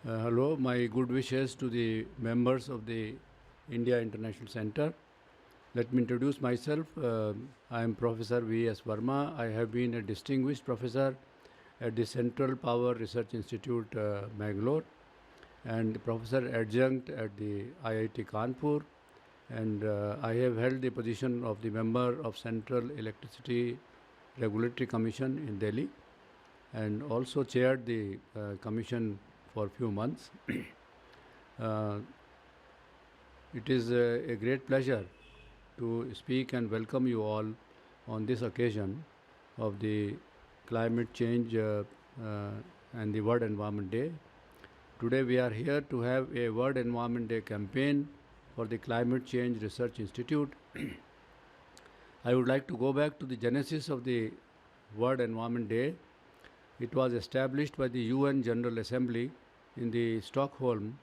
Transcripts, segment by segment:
Hello, my good wishes to the members of the India International Center. Let me introduce myself. I am Professor V.S. Verma. I have been a distinguished professor at the Central Power Research Institute, Bangalore, and professor adjunct at the IIT Kanpur. And I have held the position of the member of Central Electricity Regulatory Commission in Delhi, and also chaired the commission for a few months. Uh, it is a great pleasure to speak and welcome you all on this occasion of the climate change and the World Environment Day. Today we are here to have a World Environment Day campaign for the Climate Change Research Institute. I would like to go back to the genesis of the World Environment Day. It was established by the UN General Assembly in the Stockholm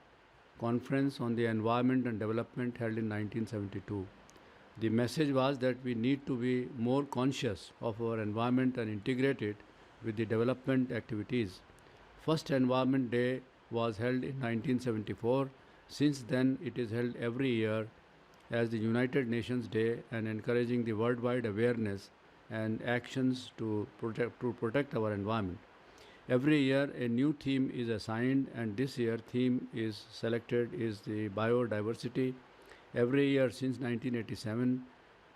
Conference on the Environment and Development held in 1972. The message was that we need to be more conscious of our environment and integrate it with the development activities. First Environment Day was held in 1974. Since then, it is held every year as the United Nations Day and encouraging the worldwide awareness and actions to protect our environment. Every year a new theme is assigned, and this year theme is selected is the biodiversity. Every year since 1987,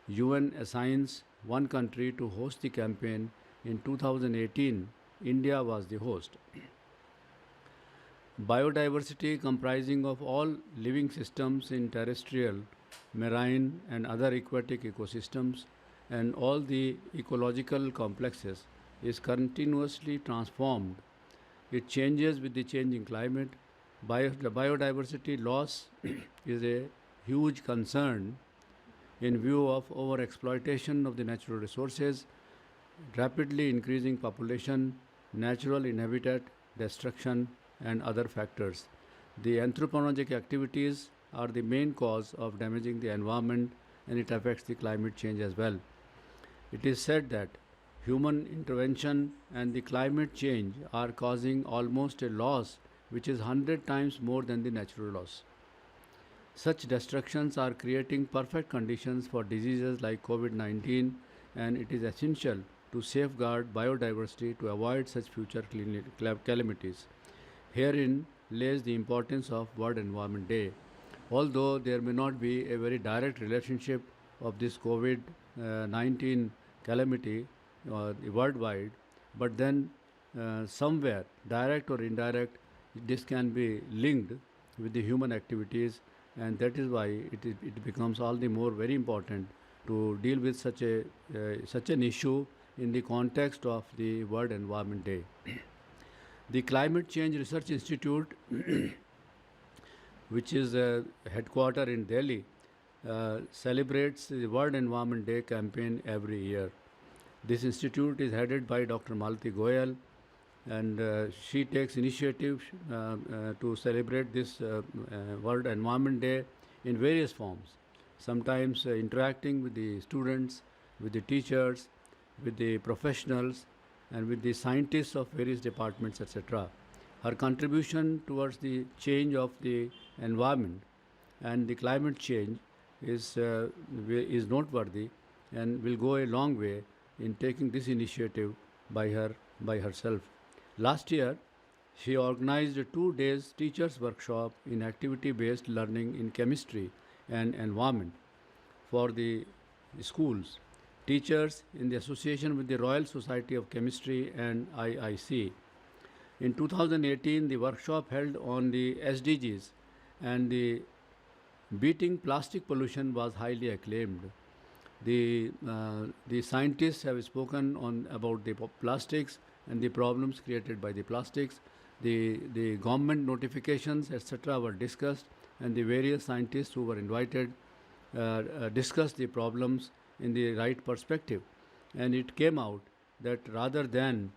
UN assigns one country to host the campaign. In 2018, India was the host. Biodiversity comprising of all living systems in terrestrial, marine and other aquatic ecosystems and all the ecological complexes is continuously transformed. It changes with the changing climate. The biodiversity loss is a huge concern in view of overexploitation of the natural resources, rapidly increasing population, natural habitat destruction, and other factors. The anthropogenic activities are the main cause of damaging the environment, and it affects the climate change as well. It is said that human intervention and the climate change are causing almost a loss which is 100 times more than the natural loss. Such destructions are creating perfect conditions for diseases like COVID 19, and it is essential to safeguard biodiversity to avoid such future calamities. Herein lays the importance of World Environment Day. Although there may not be a very direct relationship of this COVID 19 calamity worldwide, but then somewhere, direct or indirect, this can be linked with the human activities, and that is why it becomes all the more very important to deal with such an issue in the context of the World Environment Day. The Climate Change Research Institute, which is headquartered in Delhi, celebrates the World Environment Day campaign every year. This institute is headed by Dr. Malati Goyal, and she takes initiative to celebrate this World Environment Day in various forms. Sometimes interacting with the students, with the teachers, with the professionals, and with the scientists of various departments, etc. Her contribution towards the change of the environment and the climate change is noteworthy and will go a long way in taking this initiative by herself. Last year, she organized a 2 days teachers workshop in activity-based learning in chemistry and environment for the schools, teachers in the association with the Royal Society of Chemistry and IIC. In 2018, the workshop held on the SDGs and the beating plastic pollution was highly acclaimed. The scientists have spoken on about the plastics and the problems created by the plastics. The government notifications, etc., were discussed, and the various scientists who were invited discussed the problems in the right perspective. And it came out that rather than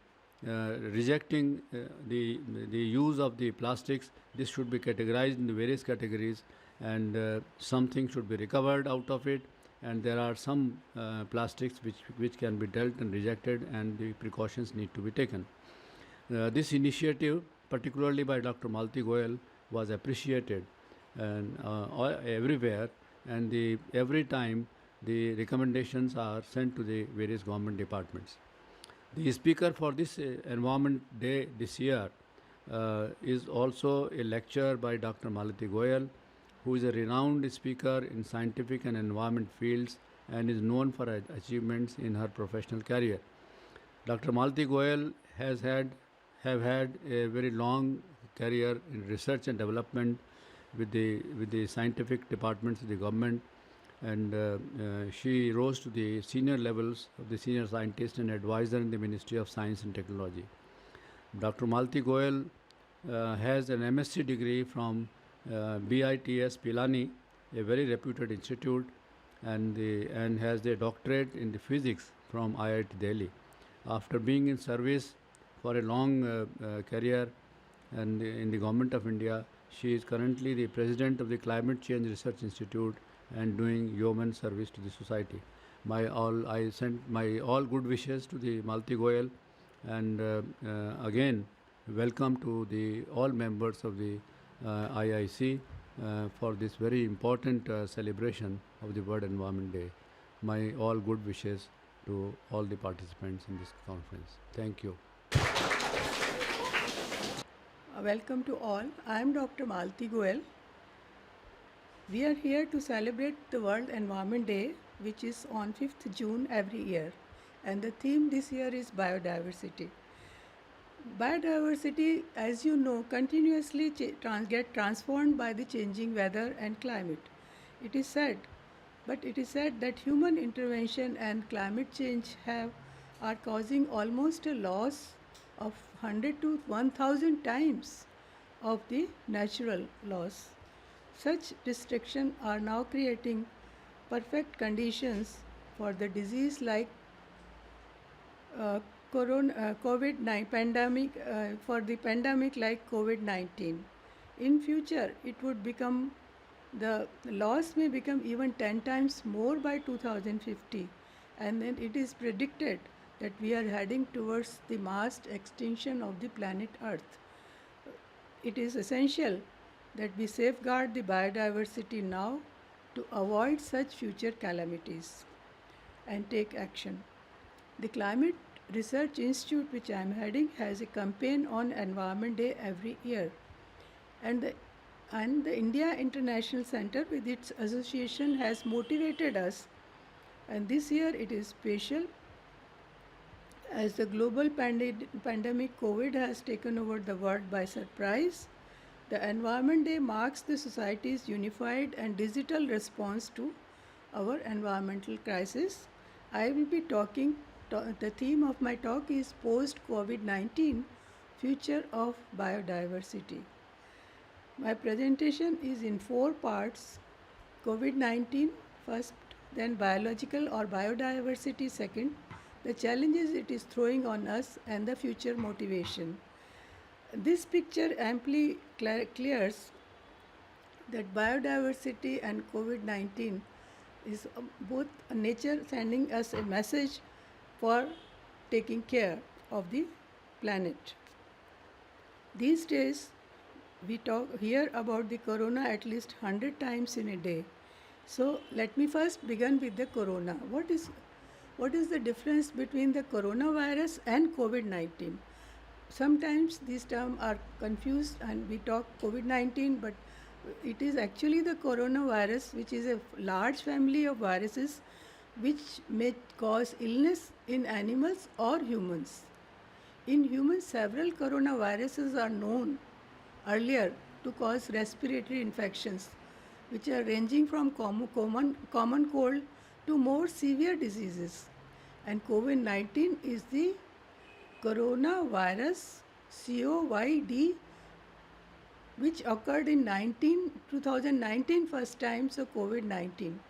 rejecting the use of the plastics, this should be categorized in the various categories, and something should be recovered out of it, and there are some plastics which can be dealt and rejected, and the precautions need to be taken. This initiative particularly by Dr. Malti Goyal, was appreciated and everywhere, and every time the recommendations are sent to the various government departments. The speaker for this Environment Day this year is also a lecture by Dr. Malati Goyal, who is a renowned speaker in scientific and environment fields and is known for her achievements in her professional career. Dr. Malti Goyal have had a very long career in research and development with the scientific departments of the government, and she rose to the senior levels of the senior scientist and advisor in the Ministry of Science and Technology. Dr. Malti Goyal has an MSc degree from BITS Pilani, a very reputed institute, and has a doctorate in the physics from IIT Delhi. After being in service for a long career and in the Government of India, she is currently the president of the Climate Change Research Institute and doing yeoman service to the society. I send my all good wishes to the Malti Goyal, and again welcome to the all members of the IIC for this very important celebration of the World Environment Day. My all good wishes to all the participants in this conference. Thank you. Welcome to all. I am Dr. Malti Goyal. We are here to celebrate the World Environment Day, which is on 5th June every year. And the theme this year is biodiversity. Biodiversity, as you know, continuously get transformed by the changing weather and climate. It is said that human intervention and climate change are causing almost a loss of 100 to 1000 times of the natural loss. Such restrictions are now creating perfect conditions for the disease like COVID-19 pandemic, for the pandemic like COVID-19. In future, the loss may become even 10 times more by 2050, and then it is predicted that we are heading towards the mass extinction of the planet Earth. It is essential that we safeguard the biodiversity now to avoid such future calamities and take action. The Climate Research Institute, which I am heading, has a campaign on Environment Day every year. And the India International Center with its association has motivated us. And this year it is special as the global pandemic COVID has taken over the world by surprise. The Environment Day marks the society's unified and digital response to our environmental crisis. I will be the theme of my talk is Post-COVID-19, Future of Biodiversity. My presentation is in 4 parts: COVID-19 first, then biological or biodiversity second, the challenges it is throwing on us, and the future motivation. This picture amply clears that biodiversity and COVID-19 is both nature sending us a message for taking care of the planet. These days, we hear about the corona at least 100 times in a day. So let me first begin with the corona. What is the difference between the coronavirus and COVID-19? Sometimes these terms are confused and we talk COVID-19, but it is actually the coronavirus, which is a large family of viruses which may cause illness in animals or humans. In humans, several coronaviruses are known earlier to cause respiratory infections, which are ranging from common cold to more severe diseases. And COVID-19 is the coronavirus COVID, which occurred in 2019 first time, so COVID-19.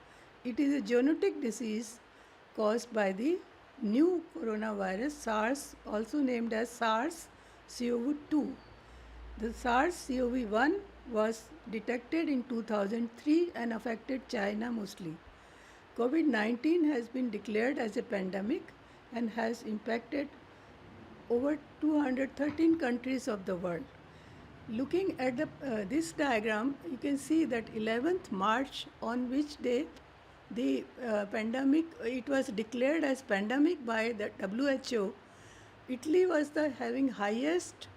It is a zoonotic disease caused by the new coronavirus SARS, also named as SARS-CoV-2. The SARS-CoV-1 was detected in 2003 and affected China mostly. COVID-19 has been declared as a pandemic and has impacted over 213 countries of the world. Looking at this diagram, you can see that 11th March, on which day the pandemic, it was declared as pandemic by the WHO. Italy was the having highest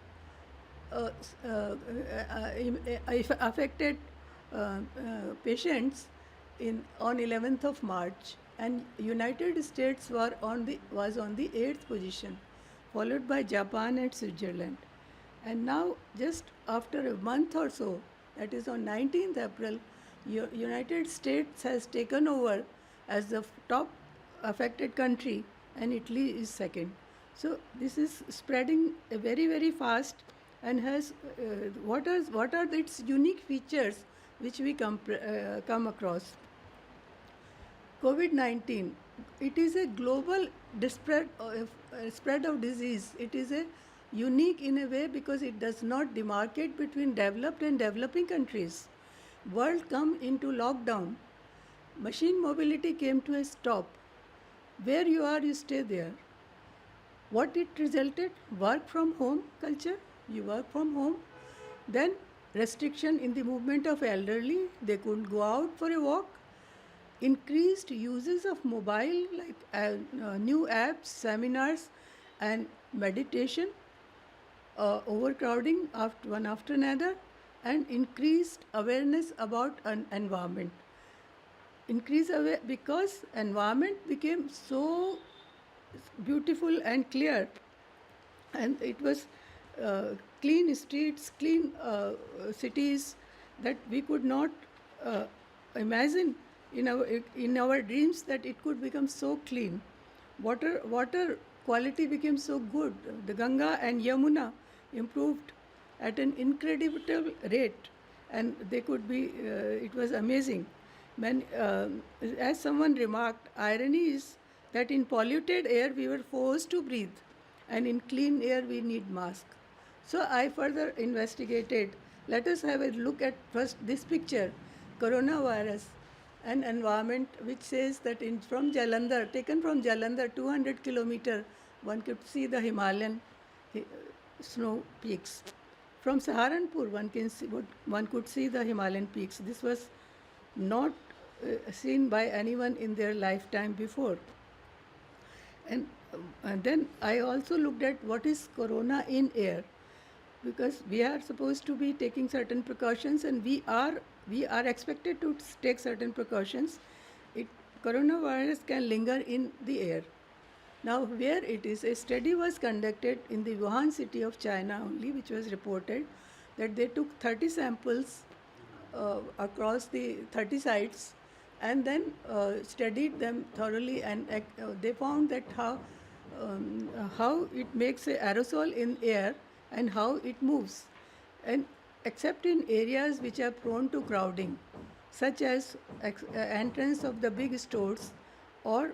affected patients on 11th of March, and United States was on the 8th position, followed by Japan and Switzerland. And now, just after a month or so, that is on 19th April, United States has taken over as the top affected country, and Italy is second. So this is spreading very very fast, and has what are its unique features which we come across. COVID-19, it is a global spread of disease. It is a unique in a way because it does not demarcate between developed and developing countries. World come into lockdown. Machine mobility came to a stop. Where you are, you stay there. What it resulted? Work from home culture. You work from home. Then restriction in the movement of elderly. They couldn't go out for a walk. Increased uses of mobile, like new apps, seminars, and meditation. Overcrowding one after another, and increased awareness about an environment. Because environment became so beautiful and clear, and it was clean streets, clean cities that we could not imagine in our dreams that it could become so clean. Water quality became so good. The Ganga and Yamuna improved at an incredible rate, and they could be. It was amazing. As someone remarked, irony is that in polluted air we were forced to breathe, and in clean air we need mask. So I further investigated. Let us have a look at first this picture, coronavirus, an environment which says that from Jalandhar, taken from Jalandhar, 200 kilometer, one could see the Himalayan snow peaks. From Saharanpur, one could see the Himalayan peaks. This was not seen by anyone in their lifetime before. And then I also looked at what is corona in air, because we are supposed to be taking certain precautions, and we are expected to take certain precautions. Coronavirus can linger in the air. Now, where it is, a study was conducted in the Wuhan city of China only, which was reported that they took 30 samples across the 30 sites, and then studied them thoroughly, and they found that how it makes an aerosol in air and how it moves, and except in areas which are prone to crowding, such as entrance of the big stores, or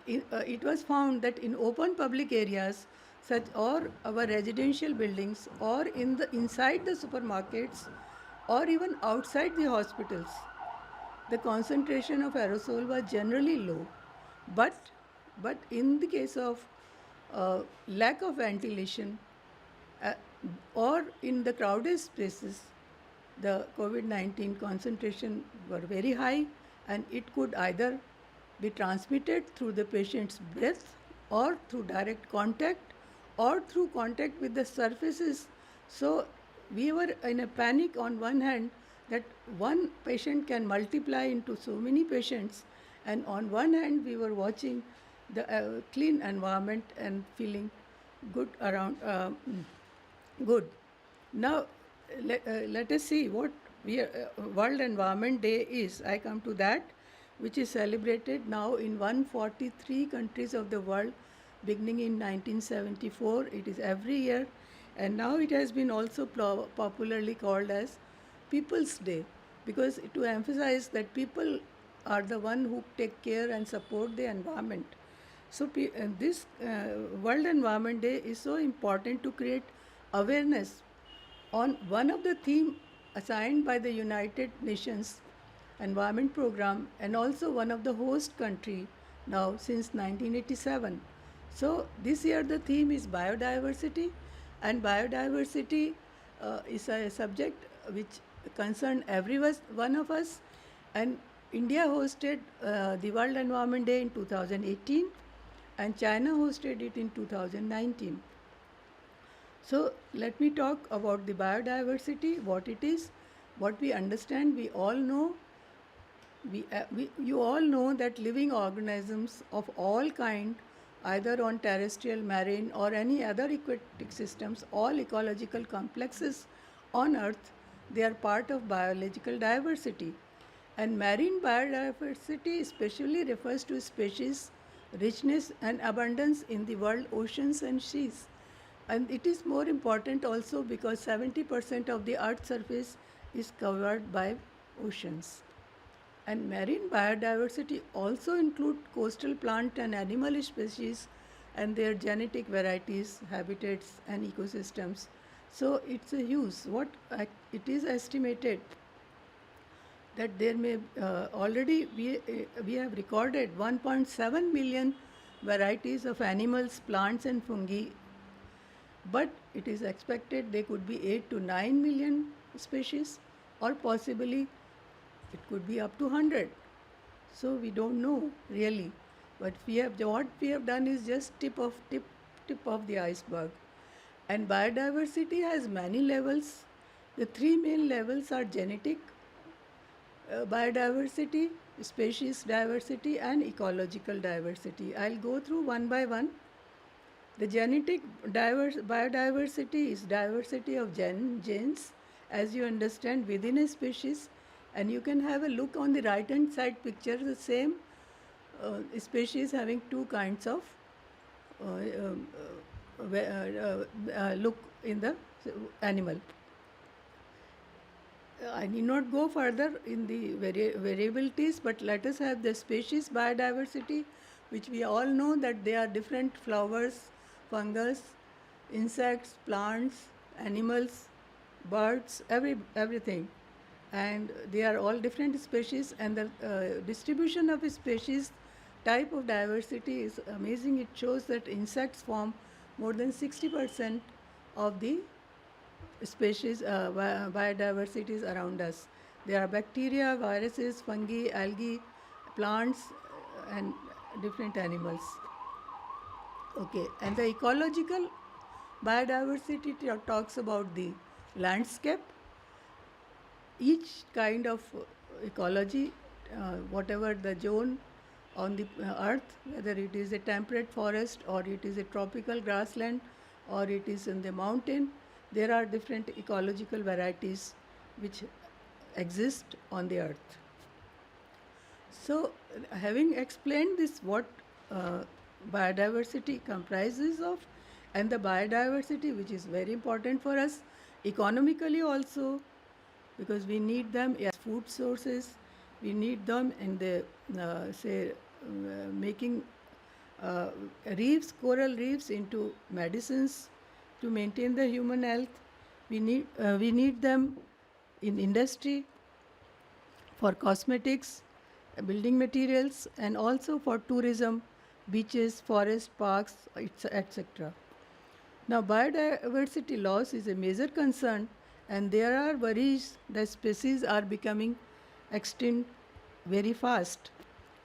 it was found that in open public areas, such or our residential buildings, or inside the supermarkets, or even outside the hospitals, the concentration of aerosol was generally low. But in the case of lack of ventilation, or in the crowded spaces, the COVID-19 concentration were very high, and it could either be transmitted through the patient's breath, or through direct contact, or through contact with the surfaces. So we were in a panic on one hand that one patient can multiply into so many patients, and on one hand we were watching the clean environment and feeling good around. Good. Now, let us see what World Environment Day is. I come to that, which is celebrated now in 143 countries of the world, beginning in 1974. It is every year, and now it has been also popularly called as People's Day, because to emphasize that people are the one who take care and support the environment. So this World Environment Day is so important to create awareness on one of the theme assigned by the United Nations Environment Program, and also one of the host country now since 1987. So this year the theme is biodiversity, And biodiversity is a subject which concerns every one of us. And India hosted the World Environment Day in 2018, and China hosted it in 2019. So let me talk about the biodiversity, what it is, what we understand. We all know, you all know that living organisms of all kind, either on terrestrial, marine, or any other aquatic systems, all ecological complexes on Earth, they are part of biological diversity. And marine biodiversity especially refers to species, richness, and abundance in the world oceans and seas. And it is more important also because 70% of the Earth's surface is covered by oceans. And marine biodiversity also include coastal plant and animal species and their genetic varieties, habitats, and ecosystems. So it's a huge. It is estimated that there may already we have recorded 1.7 million varieties of animals, plants, and fungi, but it is expected there could be 8 to 9 million species, or possibly it could be up to 100. So we don't know really, but what we have done is just tip of the iceberg. And biodiversity has many levels. The three main levels are genetic biodiversity, species diversity, and ecological diversity. I'll go through one by one. The genetic biodiversity is diversity of genes, as you understand, within a species. And you can have a look on the right hand side picture, the same species having two kinds of look in the animal. I need not go further in the variabilities, but let us have the species biodiversity, which we all know that they are different flowers, fungus, insects, plants, animals, birds, everything. And they are all different species, and the distribution of a species type of diversity is amazing. It shows that insects form more than 60% of the species biodiversities around us. There are bacteria, viruses, fungi, algae, plants, and different animals. Okay, and the ecological biodiversity talks about the landscape. Each kind of ecology, whatever the zone on the earth, whether it is a temperate forest or it is a tropical grassland or it is in the mountain, there are different ecological varieties which exist on the earth. So, having explained this, what biodiversity comprises of, and the biodiversity which is very important for us economically also, because we need them as food sources, we need them in the making reefs, coral reefs into medicines to maintain the human health. We need them in industry, for cosmetics, building materials, and also for tourism, beaches, forest, parks, etc. Now, biodiversity loss is a major concern, and there are worries that species are becoming extinct very fast.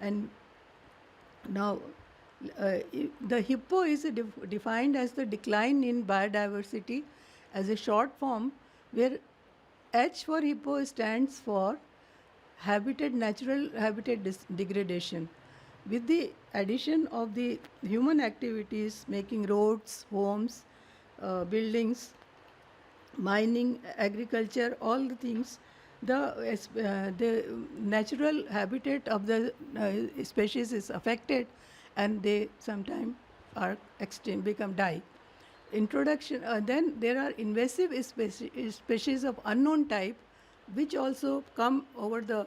And now, the HIPPO is defined as the decline in biodiversity as a short form, where H for HIPPO stands for natural habitat degradation. With the addition of the human activities, making roads, homes, buildings, mining, agriculture, all the things, the natural habitat of the species is affected, and they sometimes are extinct, die. Then there are invasive species of unknown type, which also come over the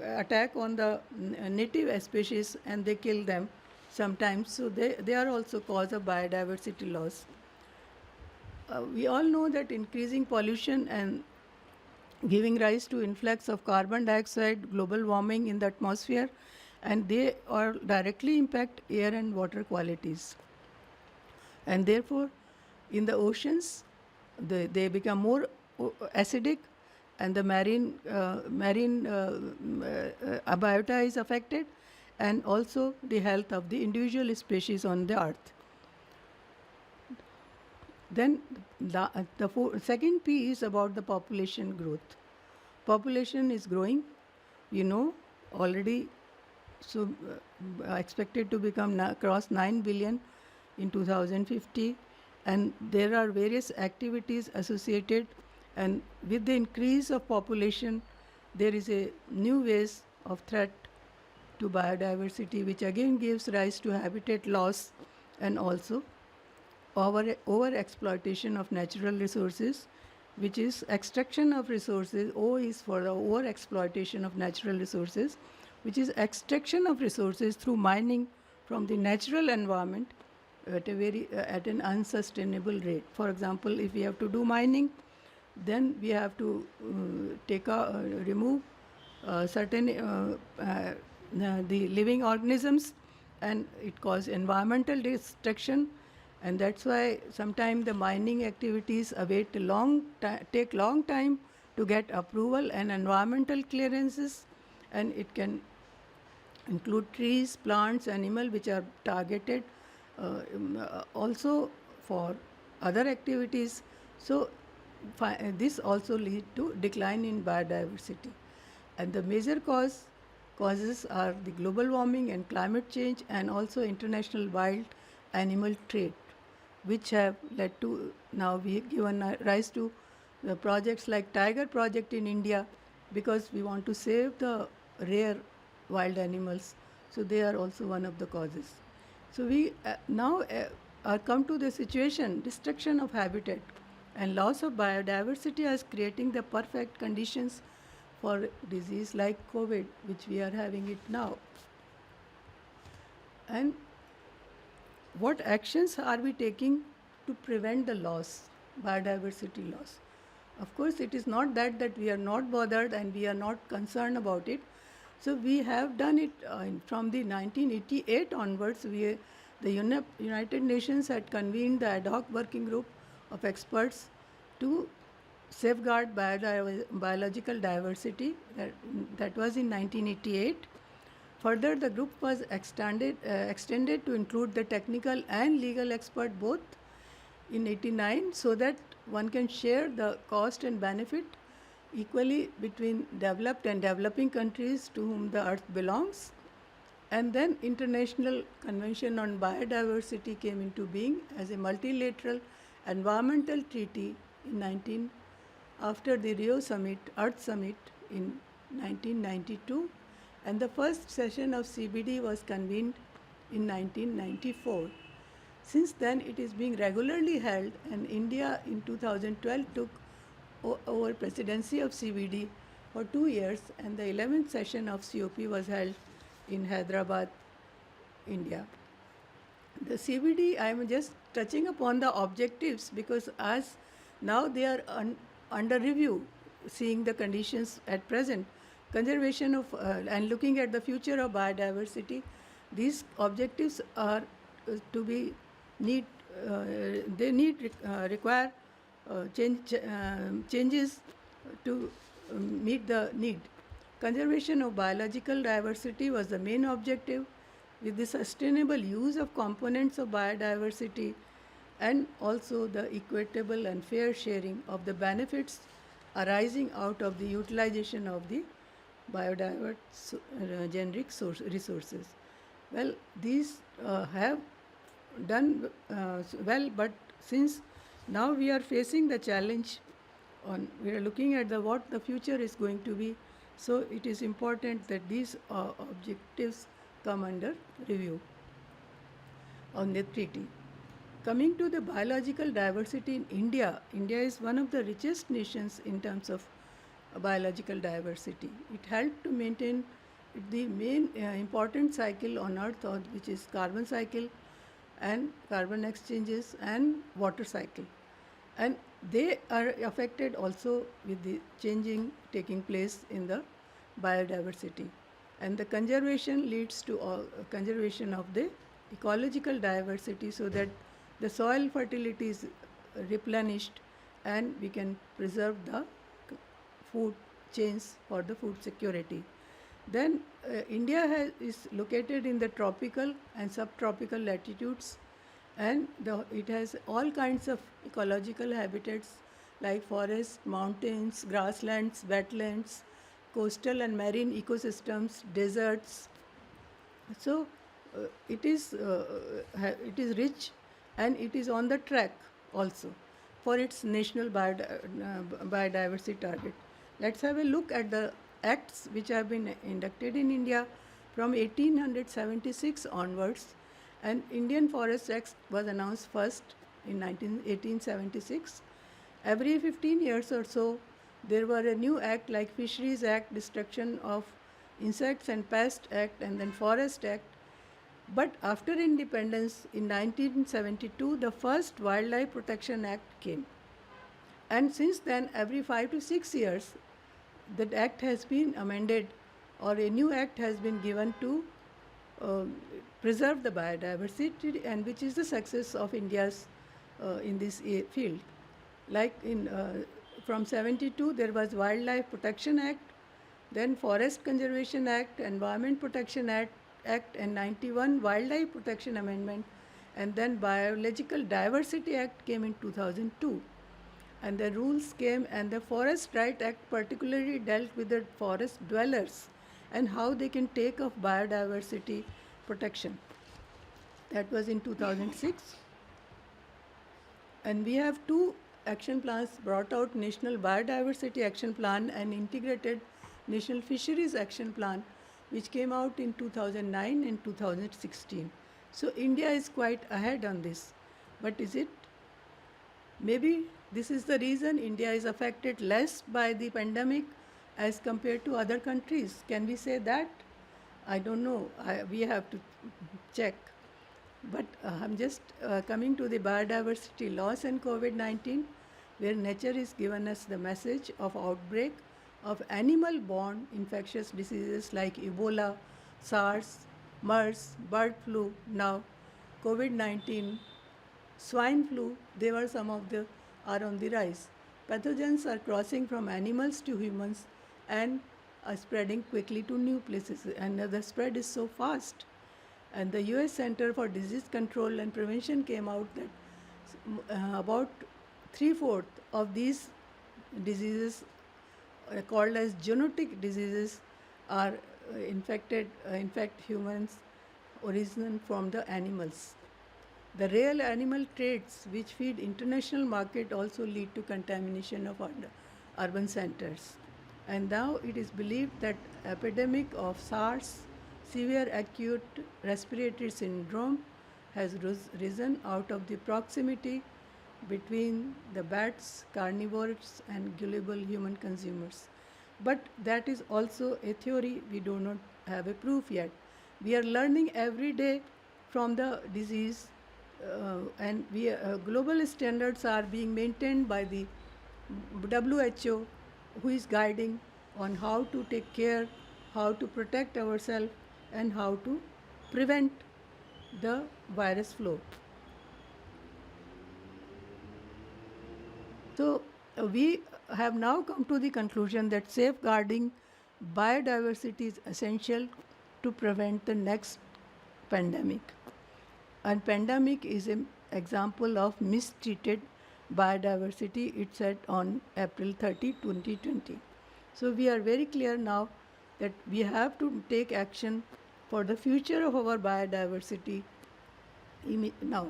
attack on the native species, and they kill them sometimes. So they are also cause of biodiversity loss. We all know that increasing pollution and giving rise to influx of carbon dioxide, global warming in the atmosphere, and they directly impact air and water qualities. And therefore, In the oceans, they become more acidic, and the marine biota is affected, and also the health of the individual species on the earth. Then second P is about the population growth. Population is growing, you know, already, so expected to become cross 9 billion in 2050, and there are various activities associated, and with the increase of population there is a new ways of threat to biodiversity, which again gives rise to habitat loss and also over exploitation of natural resources, which is extraction of resources. O is for the over exploitation of natural resources, which is extraction of resources through mining from the natural environment at an unsustainable rate. For example, if we have to do mining, then we have to remove certain the living organisms, and it causes environmental destruction, and that's why sometimes the mining activities take long time to get approval and environmental clearances, and it can include trees, plants, animal which are targeted also for other activities. So this also lead to decline in biodiversity, and the major causes are the global warming and climate change, and also international wild animal trade, which have led to now we given rise to the projects like Tiger Project in India, because we want to save the rare wild animals. So they are also one of the causes. So we now are come to the situation, destruction of habitat and loss of biodiversity is creating the perfect conditions for disease like COVID, which we are having it now. And what actions are we taking to prevent the loss, biodiversity loss? Of course, it is not that we are not bothered and we are not concerned about it. So we have done it from the 1988 onwards. The United Nations had convened the ad hoc working group of experts to safeguard biological diversity. That was in 1988. Further, the group was extended to include the technical and legal expert both in 89, so that one can share the cost and benefit equally between developed and developing countries to whom the earth belongs. And then International Convention on Biodiversity came into being as a multilateral environmental treaty after the Rio Summit, Earth Summit in 1992, and the first session of CBD was convened in 1994. Since then, it is being regularly held, and India in 2012 took over presidency of CBD for 2 years, and the 11th session of COP was held in Hyderabad, India. The CBD, I am just touching upon the objectives, because as now they are under review, seeing the conditions at present, conservation of and looking at the future of biodiversity. These objectives are to be require changes to meet the need. Conservation of biological diversity was the main objective, with the sustainable use of components of biodiversity and also the equitable and fair sharing of the benefits arising out of the utilization of the biodiverse generic resources. Well, these have done well, but since now we are facing the challenge we are looking at what the future is going to be, so it is important that these objectives come under review on the treaty. Coming to the biological diversity in India, India is one of the richest nations in terms of biological diversity. It helped to maintain the main important cycle on Earth, which is carbon cycle and carbon exchanges and water cycle. And they are affected also with the changing taking place in the biodiversity. And the conservation leads to conservation of the ecological diversity, so that the soil fertility is replenished, and we can preserve the food chains for the food security. Then India is located in the tropical and subtropical latitudes, and it has all kinds of ecological habitats like forests, mountains, grasslands, wetlands, coastal and marine ecosystems, deserts. So it is rich, and it is on the track also for its national biodiversity target. Let's have a look at the acts which have been inducted in India from 1876 onwards. And Indian Forest Act was announced first in 1876. Every 15 years or so, there were a new act like Fisheries Act, Destruction of Insects and Pest Act, and then Forest Act. But after independence in 1972, the first Wildlife Protection Act came. And since then, every 5 to 6 years, that act has been amended, or a new act has been given to preserve the biodiversity, and which is the success of India's in this field. Like from 72, there was Wildlife Protection Act, then Forest Conservation Act, Environment Protection Act, and 91 Wildlife Protection Amendment, and then Biological Diversity Act came in 2002. And the rules came, and the Forest Right Act particularly dealt with the forest dwellers and how they can take of biodiversity protection. That was in 2006. And we have two action plans brought out: National Biodiversity Action Plan and Integrated National Fisheries Action Plan, which came out in 2009 and 2016. So India is quite ahead on this. But is it? Maybe this is the reason India is affected less by the pandemic as compared to other countries. Can we say that? I don't know. We have to check. But I'm just coming to the biodiversity loss and COVID-19, where nature is given us the message of outbreak of animal-borne infectious diseases like Ebola, SARS, MERS, bird flu, now COVID-19, swine flu. They were some of the are on the rise. Pathogens are crossing from animals to humans and are spreading quickly to new places, and the spread is so fast. And the US Center for Disease Control and Prevention came out that about 3/4 of these diseases called as zoonotic diseases are infect humans originating from the animals. The real animal traits which feed international market also lead to contamination of urban centers. And now it is believed that epidemic of SARS, severe acute respiratory syndrome, has risen out of the proximity between the bats, carnivores, and gullible human consumers. But that is also a theory. We do not have a proof yet. We are learning every day from the disease, and global standards are being maintained by the WHO, who is guiding on how to take care, how to protect ourselves, and how to prevent the virus flow. So we have now come to the conclusion that safeguarding biodiversity is essential to prevent the next pandemic. And pandemic is an example of mistreated biodiversity. It said on April 30, 2020. So we are very clear now that we have to take action for the future of our biodiversity now.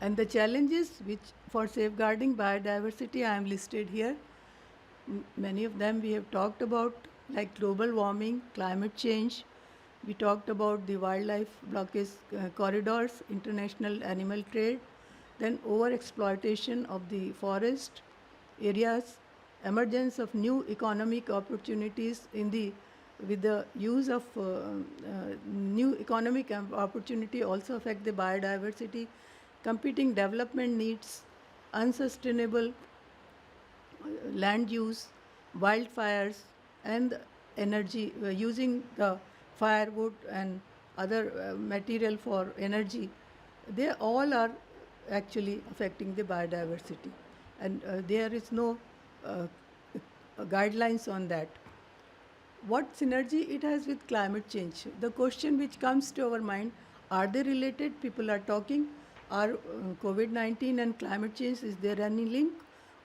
And the challenges which for safeguarding biodiversity I am listed here. Many of them we have talked about, like global warming, climate change. We talked about the wildlife blockage corridors, international animal trade, then over-exploitation of the forest areas, emergence of new economic opportunities with the use of new economic opportunity also affect the biodiversity, competing development needs, unsustainable land use, wildfires, and energy, using the firewood and other material for energy. They all are actually affecting the biodiversity, and there is no uh, guidelines on that. What synergy it has with climate change? The question which comes to our mind, are they related? People are talking, are COVID 19 and climate change, is there any link?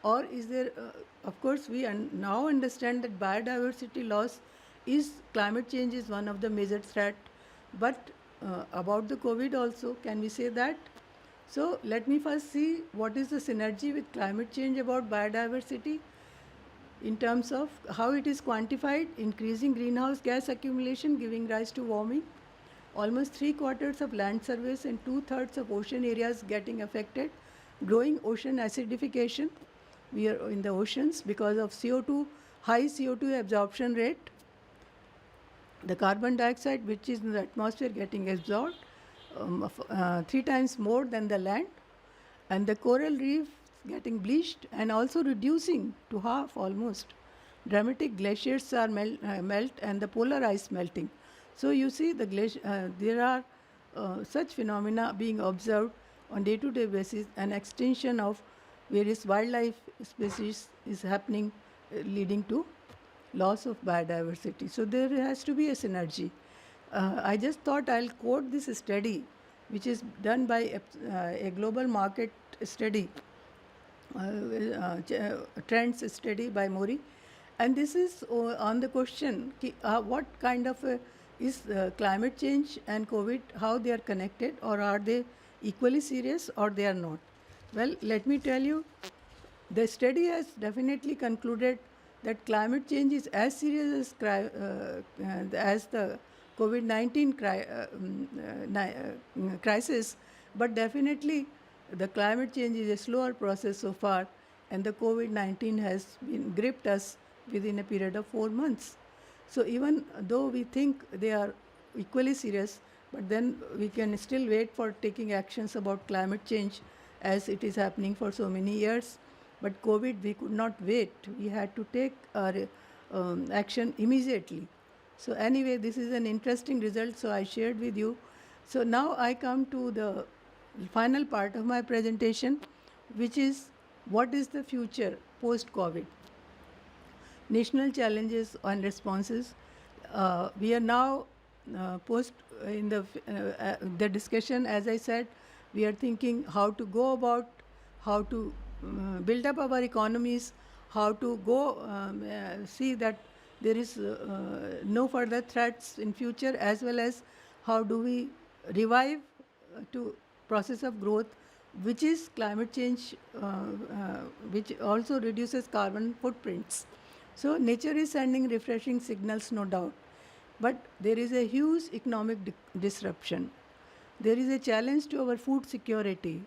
Or is there, of course, we now understand that biodiversity loss is climate change is one of the major threat. But about the COVID also, can we say that? So let me first see what is the synergy with climate change about biodiversity in terms of how it is quantified: increasing greenhouse gas accumulation giving rise to warming, almost 3/4 of land surface and 2/3 of ocean areas getting affected, growing ocean acidification, we are in the oceans because of CO2, high CO2 absorption rate, the carbon dioxide which is in the atmosphere getting absorbed 3 times more than the land, and the coral reef getting bleached and also reducing to half almost. Dramatic glaciers are melt and the polar ice melting. So you see there are such phenomena being observed on day-to-day basis, and extinction of various wildlife species is happening, leading to loss of biodiversity. So there has to be a synergy. I just thought I'll quote this study, which is done by a global market study, trends study by Mori, and this is on the question what kind of is climate change and COVID, how they are connected, or are they equally serious, or they are not. Well, let me tell you, the study has definitely concluded that climate change is as serious as the COVID-19 crisis, but definitely the climate change is a slower process so far, and the COVID-19 has been gripped us within a period of 4 months. So even though we think they are equally serious, but then we can still wait for taking actions about climate change as it is happening for so many years. But COVID, we could not wait. We had to take our action immediately. So anyway, this is an interesting result, so I shared with you. So now I come to the final part of my presentation, which is what is the future post-COVID? National challenges and responses. We are now post in the discussion, as I said, we are thinking how to go about, how to build up our economies, how to go see that there is no further threats in future, as well as how do we revive to process of growth, which is climate change, which also reduces carbon footprints. So nature is sending refreshing signals, no doubt, but there is a huge economic disruption. There is a challenge to our food security.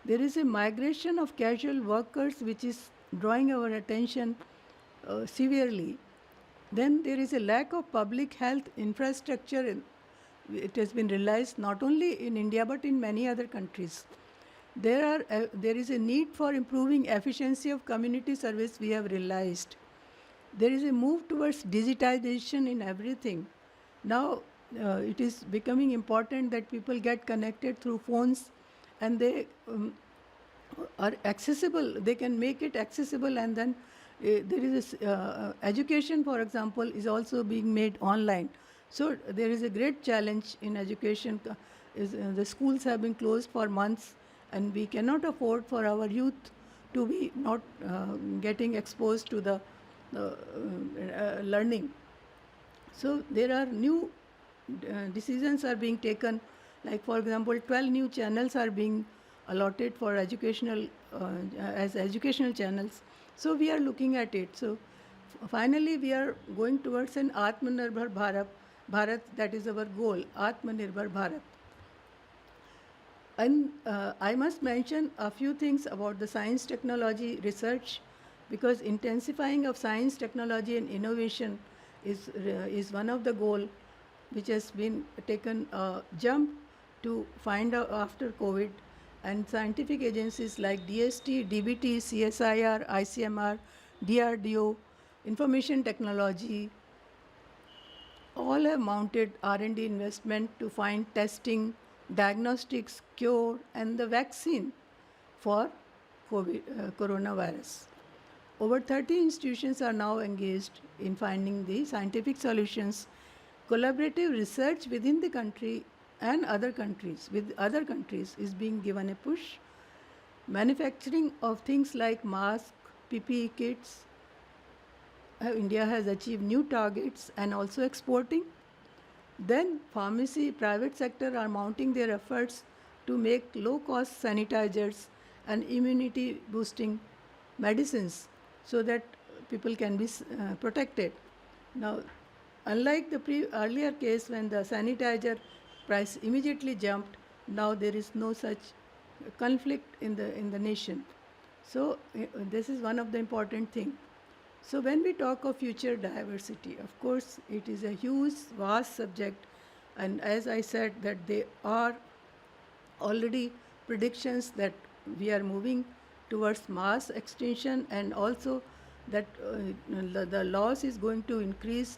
There is a migration of casual workers which is drawing our attention severely. Then there is a lack of public health infrastructure. It has been realized not only in India but in many other countries. There is a need for improving efficiency of community service, we have realized. There is a move towards digitization in everything. Now it is becoming important that people get connected through phones, and they are accessible, they can make it accessible, and then there is education, for example, is also being made online. So there is a great challenge in education. The schools have been closed for months, and we cannot afford for our youth to be not getting exposed to the learning. So there are new decisions are being taken, like for example 12 new channels are being allotted for educational as educational channels. So we are looking at it. So finally we are going towards an Atmanirbhar Bharat, that is our goal, Atmanirbhar Bharat. And I must mention a few things about the science, technology, research, because intensifying of science, technology and innovation is one of the goal which has been taken a jump to find out after COVID. And scientific agencies like DST, DBT, CSIR, ICMR, DRDO, information technology, all have mounted R&D investment to find testing, diagnostics, cure, and the vaccine for coronavirus. Over 30 institutions are now engaged in finding the scientific solutions. Collaborative research within the country and other countries is being given a push. Manufacturing of things like masks, PPE kits, India has achieved new targets and also exporting. Then pharmacy, private sector are mounting their efforts to make low-cost sanitizers and immunity boosting medicines so that people can be protected. Now, unlike the earlier case when the sanitizer price immediately jumped, now there is no such conflict in the nation. So this is one of the important thing. So when we talk of future diversity, of course, it is a huge, vast subject, and as I said, that there are already predictions that we are moving towards mass extinction, and also that the loss is going to increase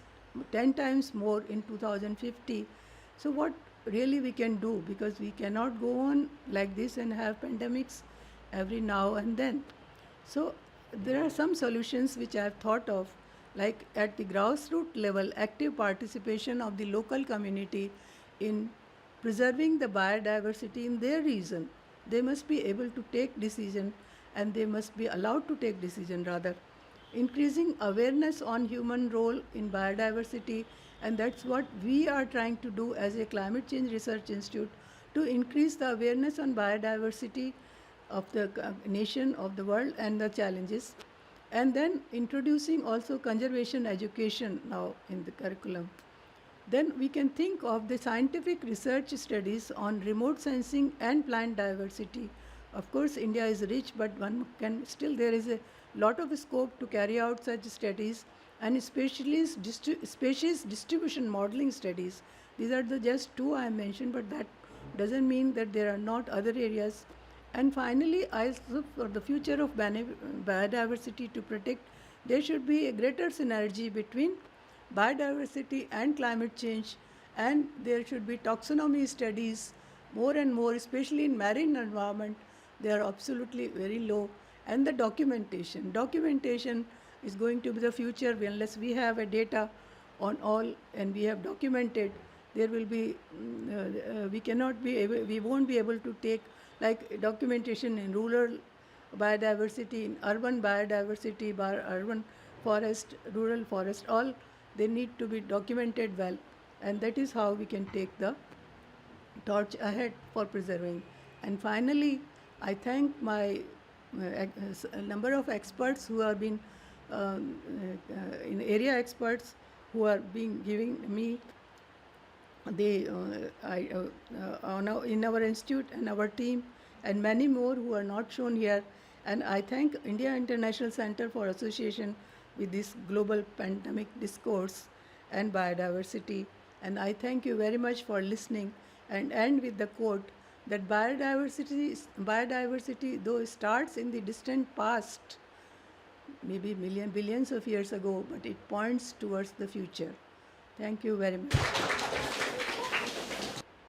10 times more in 2050. So what really we can do, because we cannot go on like this and have pandemics every now and then. So there are some solutions which I have thought of, like at the grassroots level, active participation of the local community in preserving the biodiversity in their region. They must be able to take decision, and they must be allowed to take decision rather. Increasing awareness on human role in biodiversity, and that's what we are trying to do as a Climate Change Research Institute, to increase the awareness on biodiversity of the nation, of the world, and the challenges. And then introducing also conservation education now in the curriculum. Then we can think of the scientific research studies on remote sensing and plant diversity. Of course, India is rich, but one can still, there is a lot of scope to carry out such studies, and especially species distribution modeling studies. These are the just two I mentioned, but that doesn't mean that there are not other areas. And finally, also for the future of biodiversity to protect, there should be a greater synergy between biodiversity and climate change, and there should be taxonomy studies more and more, especially in marine environment. They are absolutely very low. And the documentation is going to be the future. Unless we have a data on all and we have documented, there will be we won't be able to take like documentation in rural biodiversity, in urban biodiversity, urban forest, rural forest, all they need to be documented well, and that is how we can take the torch ahead for preserving. And finally, I thank my a number of experts who have been in area experts who are being giving me the in our institute and our team, and many more who are not shown here. And I thank India International Center for Association with this global pandemic discourse and biodiversity. And I thank you very much for listening, and end with the quote that biodiversity though starts in the distant past, maybe billions of years ago, but it points towards the future. Thank you very much.